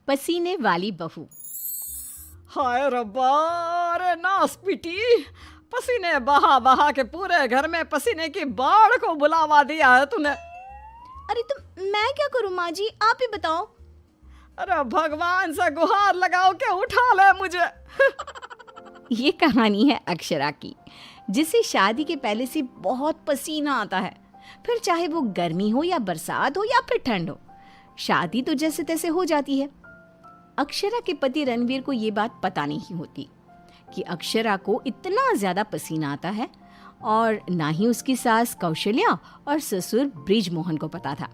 पसीने वाली बहू। हाय रब्बा, अरे नास पीटी, पसीने बहा बहा के पूरे घर में पसीने की बाढ़ को बुलावा दिया है तूने। अरे तो मैं क्या करूं माँ जी, आप ही बताओ। अरे भगवान से गुहार लगाओ के उठा ले मुझे। ये कहानी है अक्षरा की, जिसे शादी के पहले से बहुत पसीना आता है, फिर चाहे वो गर्मी हो या बरसात हो या फिर ठंड हो, शादी तो जैसे तैसे हो जाती है। अक्षरा के पति रणवीर को ये बात पता नहीं होती कि अक्षरा को इतना ज्यादा पसीना आता है, और ना ही उसकी सास कौशल्या और ससुर ब्रिजमोहन को पता था।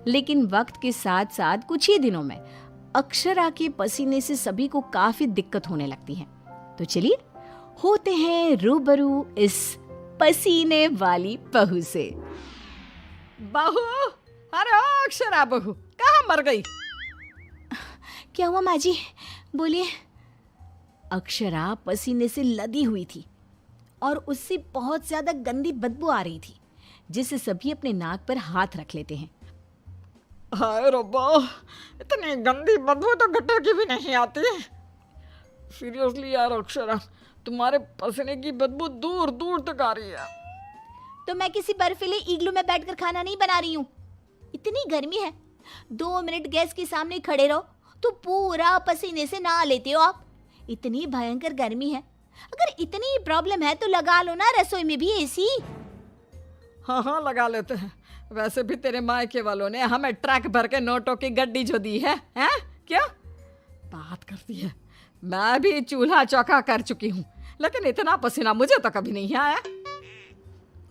लेकिन वक्त के साथ साथ कुछ ही दिनों में अक्षरा के पसीने से सभी को काफी दिक्कत होने लगती है। तो चलिए होते हैं रूबरू इस पसीने वाली बहू से। बहू, अरे ओ अक्षरा बहू, कहाँ मर गई? क्या हुआ माँ जी, बोलिए। अक्षरा पसीने से लदी हुई थी और उससे बहुत ज्यादा गंदी बदबू आ रही थी, जिससे सभी अपने नाक पर हाथ रख लेते हैं। हाय रब्बा, इतनी गंदी बदबू तो गटर की भी नहीं आती। सीरियसली यार अक्षरा, तुम्हारे पसीने की बदबू दूर दूर तक आ रही है। तो मैं किसी बर्फीले इग्लू में बैठकर खाना नहीं बना रही हूँ। इतनी गर्मी है, 2 मिनट गैस के सामने खड़े रहो तो पूरा पसीने से नहा लेते हो आप। इतनी भयंकर गर्मी है, अगर इतनी प्रॉब्लम है तो लगा लो ना रसोई में भी एसी। हाँ हाँ लगा लेते हैं। वैसे भी तेरे मायके वालों ने हमें ट्रक भर के नोटों की गड्डी जो दी है, हैं? क्या बात करती है? मैं भी चूल्हा चौका कर चुकी हूँ, लेकिन इतना पसीना मुझे तो कभी नहीं आया।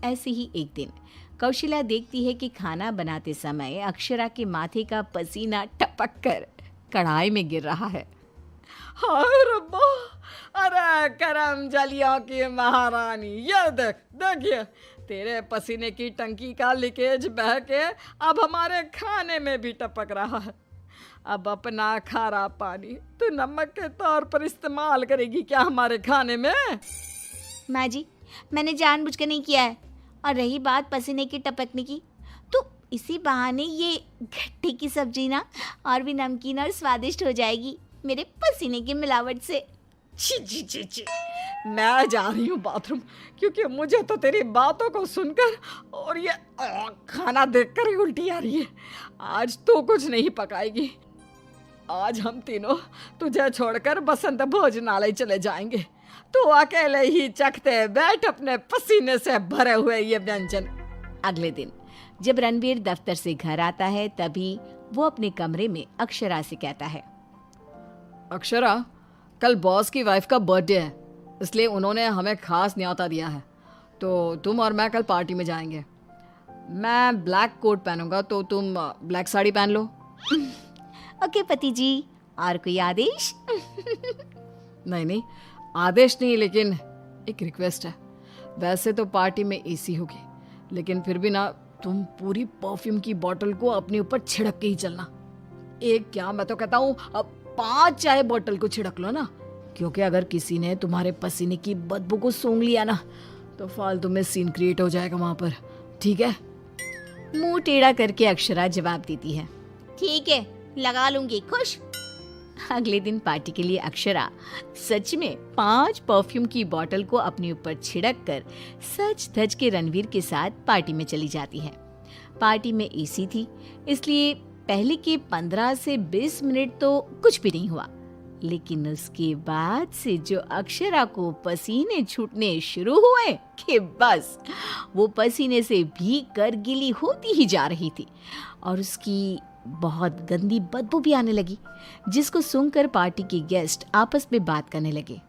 ऐसे ही एक दिन कौशल्या देखती है कि खाना बनाते समय अक्षरा के माथे का पसीना टपक कर कढ़ाई में गिर रहा है। हाय रब्बा, अरे करम जलियों की महारानी, ये देख, देखिए तेरे पसीने की टंकी का लीकेज बह के अब हमारे खाने में भी टपक रहा है। अब अपना खारा पानी तू नमक के तौर पर इस्तेमाल करेगी क्या हमारे खाने में? माँ जी, मैंने जानबूझकर नहीं किया है। और रही बात पसीने की टपकने की, तो इसी बहाने ये घट्टी की सब्जी ना और भी नमकीन और स्वादिष्ट हो जाएगी मेरे पसीने की मिलावट से। छी छी छी छी, मैं जा रही हूँ बाथरूम, क्योंकि मुझे तो तेरी बातों को सुनकर और ये खाना देखकर ही उल्टी आ रही है। आज तो कुछ नहीं पकाएगी। आज हम तीनों तुझे छोड़कर बसंत भोजनालय चले जाएंगे। तू अकेले ही चखते बैठ अपने पसीने से भरे हुए ये व्यंजन। अगले दिन जब रणवीर दफ्तर से घर आता है, तभी वो अपने कमरे में अक्षरा से कहता है, अक्षरा, कल बॉस की वाइफ का बर्थडे है, इसलिए उन्होंने हमें खास न्योता दिया है, तो तुम और मैं कल पार्टी में जाएंगे। मैं ब्लैक कोट पहनूंगा, तो तुम ब्लैक साड़ी पहन लो। ओके पति जी, और कोई आदेश? नहीं नहीं, आदेश नहीं, लेकिन एक रिक्वेस्ट है। वैसे तो पार्टी में एसी होगी, लेकिन फिर भी ना तुम पूरी परफ्यूम की बोतल को अपने ऊपर छिड़क के ही चलना। एक क्या, मैं तो कहता हूँ 5 चाय बोतल को छिड़क लो ना, क्योंकि अगर किसी ने तुम्हारे पसीने की बदबू को सूंघ लिया ना तो फालतू में सीन क्रिएट हो जाएगा वहां पर, ठीक है? मुंह टेढ़ा करके अक्षरा जवाब देती है, ठीक है, लगा लूंगी, खुश। अगले दिन पार्टी के लिए अक्षरा सच में 5 परफ्यूम की बोतल को अपने ऊपर छिड़क कर सज धज के रणवीर के साथ पार्टी में चली जाती है। पार्टी में एसी थी, इसलिए पहले के 15 से 20 मिनट तो कुछ भी नहीं हुआ, लेकिन उसके बाद से जो अक्षरा को पसीने छूटने शुरू हुए कि बस वो पसीने से भीग कर गीली होती ही जा रही थी, और उसकी बहुत गंदी बदबू भी आने लगी, जिसको सुनकर पार्टी के गेस्ट आपस में बात करने लगे।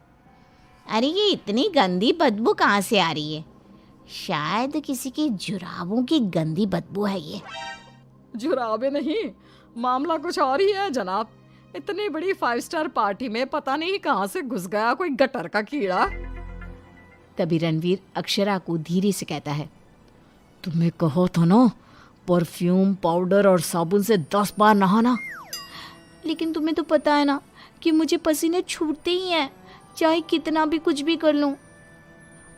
अरे ये इतनी गंदी बदबू कहाँ से आ रही है? शायद किसी के जुराबों की गंदी बदबू है ये। जुराबे नहीं, मामला कुछ और ही है जनाब। इतनी बड़ी 5 स्टार पार्टी में पता नहीं कहाँ से घुस गया कोई गटर का कीड़ा। तभी रणवीर अक्षरा को धीरे से कहता है, तुम्हें कहो तो ना परफ्यूम, पाउडर और साबुन से 10 बार नहाना। लेकिन तुम्हें तो पता है ना कि मुझे पसीने छूटते ही हैं, चाहे कितना भी कुछ भी कर लूं।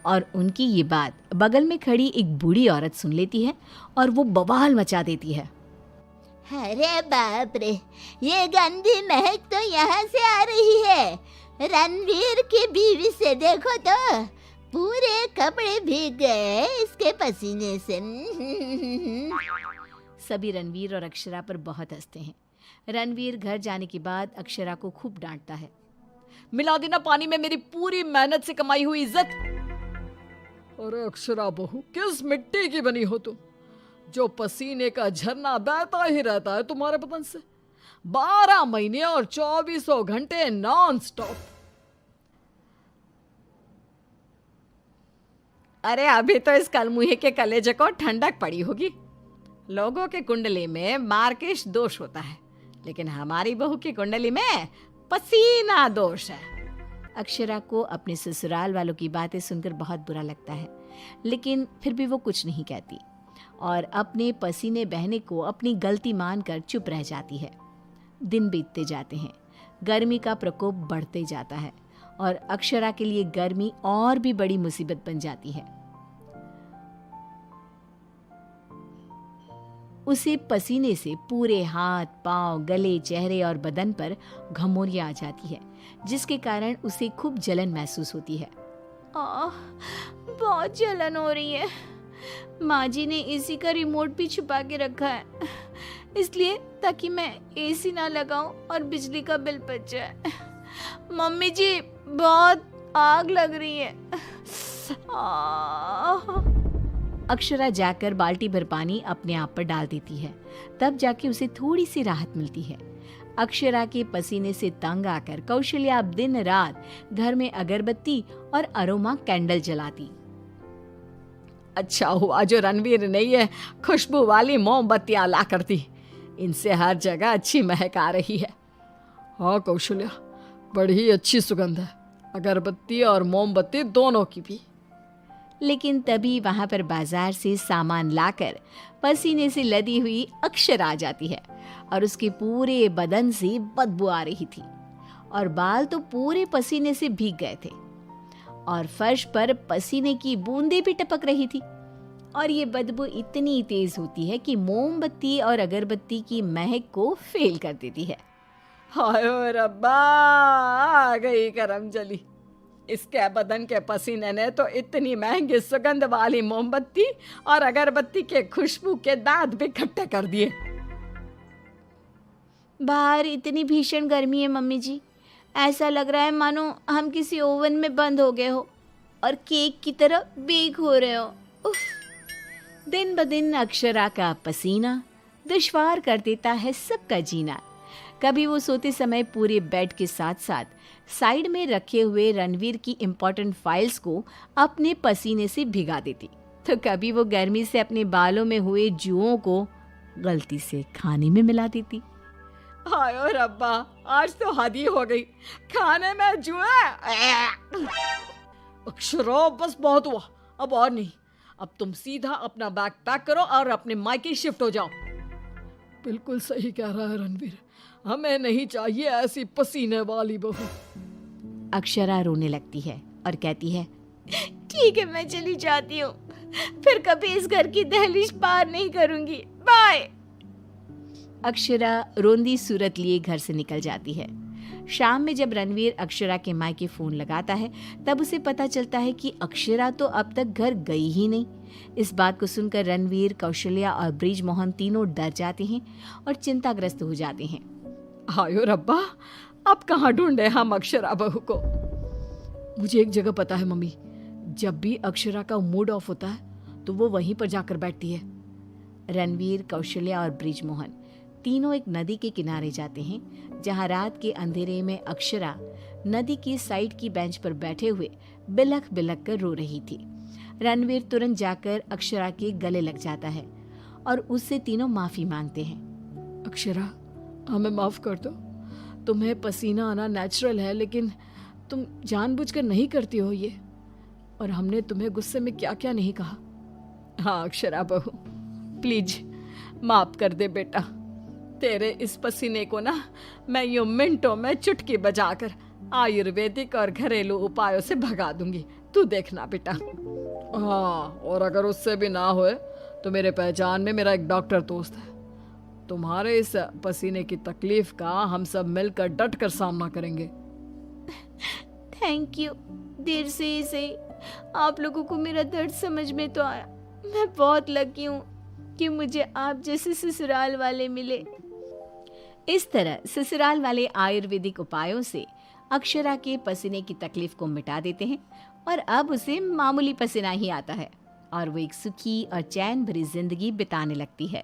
और उनकी ये बात बगल में खड़ी एक बूढ़ी औरत सुन लेती है और वो बवाल मचा देती है। अरे बाप रे, ये गंदी महक तो यहाँ से आ रही है। रणवीर की बीवी से देखो तो पूरे कपड़े भीग गए इसके पसीने से। सभी रणवीर और अक्षरा पर बहुत हंसते हैं। रणवीर घर जाने के बाद अक्षरा को खूब डांटता है। मिला देना पानी में मेरी पूरी मेहनत से कमाई हुई इज्जत। अरे अक्षरा बहू, किस मिट्टी की बनी हो तुम, जो पसीने का झरना बहता ही रहता है तुम्हारे बदन से 12 महीने और 2400 घंटे नॉन स्टॉप। अरे अभी तो इस कलमुहे के कलेजे को ठंडक पड़ी होगी। लोगों के कुंडली में मार्केश दोष होता है, लेकिन हमारी बहू की कुंडली में पसीना दोष है। अक्षरा को अपने ससुराल वालों की बातें सुनकर बहुत बुरा लगता है, लेकिन फिर भी वो कुछ नहीं कहती और अपने पसीने बहने को अपनी गलती मानकर चुप रह जाती है। दिन बीतते जाते हैं, गर्मी का प्रकोप बढ़ते जाता है और अक्षरा के लिए गर्मी और भी बड़ी मुसीबत बन जाती है। उसे पसीने से पूरे हाथ, पांव, गले, चेहरे और बदन पर घमौरियां आ जाती है, जिसके कारण उसे खूब जलन महसूस होती है। बहुत जलन हो रही है। माँ जी ने एसी का रिमोट भी छुपा के रखा है, इसलिए ताकि मैं एसी ना लगाऊं और बिजली का बिल बच जाए। मम्मी जी, बहुत आग लग रही है। अक्षरा जाकर बाल्टी भर पानी अपने आप पर डाल देती है, तब जाके उसे थोड़ी सी राहत मिलती है। अक्षरा के पसीने से तंग आकर कौशल्या अब दिन रात घर में अगरबत्ती और अरोमा कैंडल जलाती। अच्छा हुआ जो रणवीर ने ये खुशबू वाली मोमबत्तियां ला कर दी, इनसे हर जगह अच्छी महक आ रही है। हाँ कौशल्या, बड़ी अच्छी सुगंध है, अगरबत्ती और मोमबत्ती दोनों की भी। लेकिन तभी वहां पर बाजार से सामान लाकर पसीने से लदी हुई अक्षरा आ जाती है और उसके पूरे बदन से बदबू आ रही थी और बाल तो पूरे पसीने से भीग गए थे और फर्श पर पसीने की बूंदें भी टपक रही थी। और ये बदबू इतनी तेज होती है कि मोमबत्ती और अगरबत्ती की महक को फेल कर देती है। हाय रब्बा, आ गई करम जली। इसके बदन के पसीने ने तो इतनी महंगी सुगंध वाली मोमबत्ती और अगरबत्ती के खुशबू के दांत भी खट्टे कर दिए। बाहर इतनी भीषण गर्मी है मम्मी जी, ऐसा लग रहा है मानो हम किसी ओवन में बंद हो गए हो और केक की तरह बेक हो रहे हो। उफ। दिन ब दिन अक्षरा का पसीना दुश्वार कर देता है सबका जीना। कभी वो सोते समय पूरे बेड के साथ साथ साइड में रखे हुए रणवीर की इम्पोर्टेंट फाइल्स को अपने पसीने से भिगा देती, तो कभी वो गर्मी से अपने बालों में हुए जुओं को गलती से खाने में मिला देती। हाय रब्बा, आज तो हद ही हो गई, खाने में जुए। अक्षरा बस बहुत हुआ, अब और नहीं। अब तुम सीधा अपना बैग पैक करो और अपने मायके शिफ्ट हो जाओ। बिल्कुल सही कह रहा है रणवीर, हमें नहीं चाहिए ऐसी पसीने वाली बहू। अक्षरा रोने लगती है और कहती है, ठीक है मैं चली जाती हूँ, फिर कभी इस घर की दहलीज पार नहीं करूंगी, बाय। अक्षरा रोंदी सूरत लिए घर से निकल जाती है। शाम में जब रणवीर अक्षरा के मायके फोन लगाता है, तब उसे पता चलता है कि अक्षरा तो अब तक घर गई ही नहीं। इस बात को सुनकर रणवीर, कौशल्या और ब्रिजमोहन तीनों डर जाते हैं और चिंताग्रस्त हो जाते हैं। हायो रब्बा, अब कहाँ ढूंढे हम अक्षरा बहू को। मुझे एक जगह पता है मम्मी, जब भी अक्षरा का मूड ऑफ होता है तो वो वहीं पर जाकर बैठती है। रणवीर, कौशल्या और ब्रिजमोहन तीनों एक नदी के किनारे जाते हैं, जहां रात के अंधेरे में अक्षरा नदी की साइड की बेंच पर बैठे हुए बिलख बिलख कर रो रही थी। रणवीर तुरंत जाकर अक्षरा के गले लग जाता है और उससे तीनों माफी मांगते हैं। अक्षरा, हमें माफ कर दो, तुम्हें पसीना आना नेचुरल है, लेकिन तुम जानबूझकर नहीं करती हो ये, और हमने तुम्हें गुस्से में क्या क्या नहीं कहा। हाँ अक्षरा बहू, प्लीज माफ कर दे बेटा। तेरे इस पसीने को ना मैं यूं मिनटों में चुटकी बजाकर आयुर्वेदिक और घरेलू उपायों से भगा दूंगी, तू देखना बेटा। हाँ, और अगर उससे भी ना होए तो मेरे पहचान में मेरा एक डॉक्टर दोस्त है, तुम्हारे इस पसीने की तकलीफ का हम सब मिलकर डट कर सामना करेंगे। Thank you. देर से ही सही आप लोगों को मेरा दर्द समझ में तो आया। मैं बहुत लकी हूँ कि मुझे आप जैसे ससुराल वाले मिले। इस तरह ससुराल वाले आयुर्वेदिक उपायों से अक्षरा के पसीने की तकलीफ को मिटा देते हैं और अब उसे मामूली पसीना ही आता है और वो एक सुखी और चैन भरी जिंदगी बिताने लगती है।